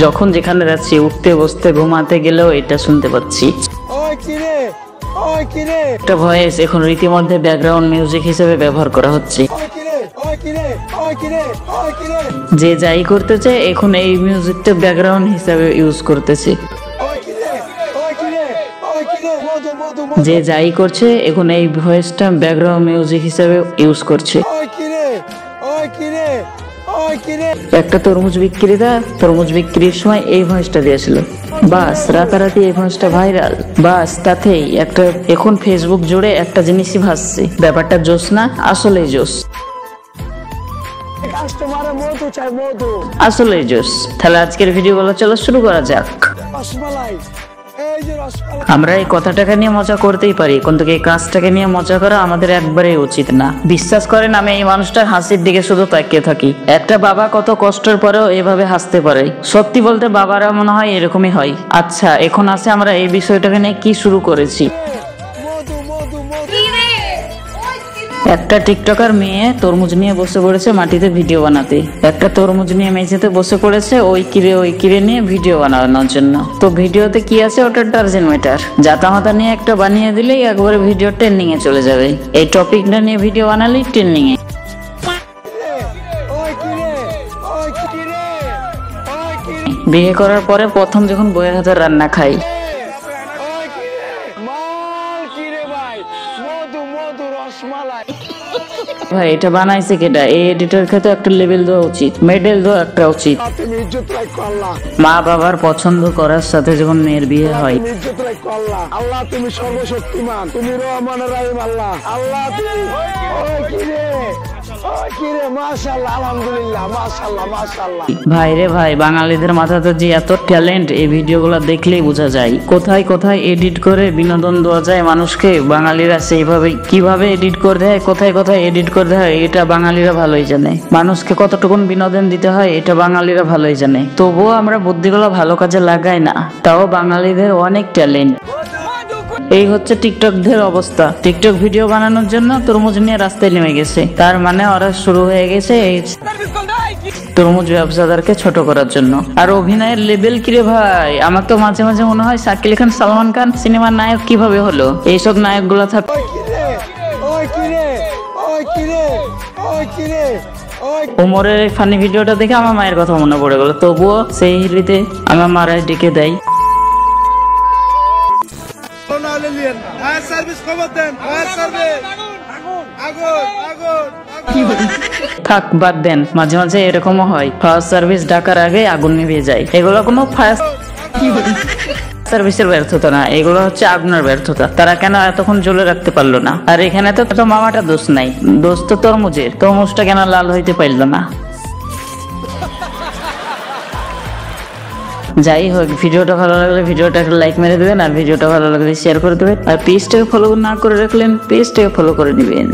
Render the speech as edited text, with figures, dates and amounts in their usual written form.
যখন যেখানে যাচ্ছি উঠতে বসতে ঘুমাতে গেলেও এটা শুনতে পাচ্ছি। একটা ভয়েস এখন রীতিমধ্যে ব্যাকগ্রাউন্ড মিউজিক হিসেবে ব্যবহার করা হচ্ছে। যে যাই করতে চায় এখন এই মিউজিকটা ব্যাকগ্রাউন্ড হিসেবে ইউজ করতেছে। যে যাই করছে এখন এই ভয়েসটা ব্যাকগ্রাউন্ড মিউজিক হিসেবে ইউজ করছে। একটা তরমুজ বিক্রেতা তরমুজ বিক্রির সময় এই ভয়েসটা দিয়েছিল, বাস রাতারাতি এই ভয়েসটা ভাইরাল। বাস তাতেই একটা এখন ফেসবুক জুড়ে একটা জিনিসই ভাসছে, ব্যাপারটা জোস না? আসলেই জোস, আসলেই জোস। তাহলে আজকের ভিডিওগুলো চলো শুরু করা যাক। আমরা এই কথাটাকে নিয়ে মজা করতেই পারি, কিন্তু এই কাজটাকে নিয়ে মজা করা আমাদের একবারেই উচিত না। বিশ্বাস করেন আমি এই মানুষটার হাসির দিকে শুধু তাকিয়ে থাকি। একটা বাবা কত কষ্টের পরেও এভাবে হাসতে পারে। সত্যি বলতে বাবারা মনে হয় এরকমই হয়। আচ্ছা এখন আছে আমরা এই বিষয়টাকে নিয়ে কি শুরু করেছি। একটা টিকটকার মেয়ে তরমুজ নিয়ে বসে পড়েছে মাটিতে ভিডিও বানাতে। একটা তরমুজ নিয়ে মেঝেতে বসে পড়েছে ওই কিরে নিয়ে ভিডিও বানানোর জন্য। তো ভিডিওতে কি আছে ওটা ডার্জেন ম্যাটার, জাতামাতা নিয়ে একটা বানিয়ে দিলেই একবারে ভিডিও ট্রেন্ডিং এ চলে যাবে। এই টপিকটা নিয়ে ভিডিও বানালেই ট্রেন্ডিং এ। বিয়ে করার পরে প্রথম যখন বউয়ের হাতে রান্না খাই, ভাই এটা বানাইছে কেটা? এই এডিটর কে তো একটা লেভেল দেওয়া উচিত, মেডেল দেওয়া একটা উচিত। মা বাবার পছন্দ করার সাথে যখন মেয়ের বিয়ে হয়, আল্লাহ তুমি সর্বশক্তিমান, তুমি রহমান রাহিম। আল্লাহ আল্লাহ তুমি ভাই রে ভাই, বাঙালিদের মাথাতে যে এত ট্যালেন্ট এই ভিডিওগুলো দেখলেই বোঝা যায়। কোথায় কোথায় এডিট করে বিনোদন দেওয়া যায় মানুষকে, বাঙালিরা সেইভাবে কিভাবে এডিট করে দেয়, কোথায় কোথায় এডিট করে দেয় এটা বাঙালিরা ভালোই জানে। মানুষকে কতটুকুন বিনোদন দিতে হয় এটা বাঙালিরা ভালোই জানে। তবুও আমরা বুদ্ধিগুলো ভালো কাজে লাগাই না, তাও বাঙালিদের অনেক ট্যালেন্ট। এই হচ্ছে টিকটকদের অবস্থা। টিকটক ভিডিও বানানোর জন্য তরমুজ নিয়ে রাস্তায় নেমে গেছে, তার মানে ওরা শুরু হয়ে গেছে এই তরমুজ ব্যবসাদারকে ছোট করার জন্য। আর অভিনয়ের লেভেল কিরে ভাই, আমার তো মাঝে মাঝে মনে হয় শাকিল খান সালমান খান সিনেমার নায়ক কিভাবে হলো। এইসব নায়ক গুলা ওমরের এই ফানি ভিডিওটা দেখে আমার মায়ের কথা মনে পড়ে গেল। তবুও সেই হিরিতে আমার মারাই ডেকে দেয়। থাক বাদ দেন, মাঝে মাঝে এরকমও হয় ফায়ার সার্ভিস ডাকার আগে আগুন নিভে যায়। এগুলো কোনো ফায়ার সার্ভিসের ব্যর্থতা না, এগুলো হচ্ছে আগুনের ব্যর্থতা। তারা কেন এতক্ষণ জ্বলে রাখতে পারলো না? আর এখানে তো মামাটা দোষ নাই, দোষ তো তরমুজের। তরমুজটা কেন লাল হইতে পারলো না? যাই হোক, ভিডিওটা ভালো লাগলে ভিডিওটা একটা লাইক মেরে দেবেন, আর ভিডিওটা ভালো লাগলে শেয়ার করে দেবেন, আর পেজটাকে ফলো না করে রাখলেন পেজটাকে ফলো করে দিবেন।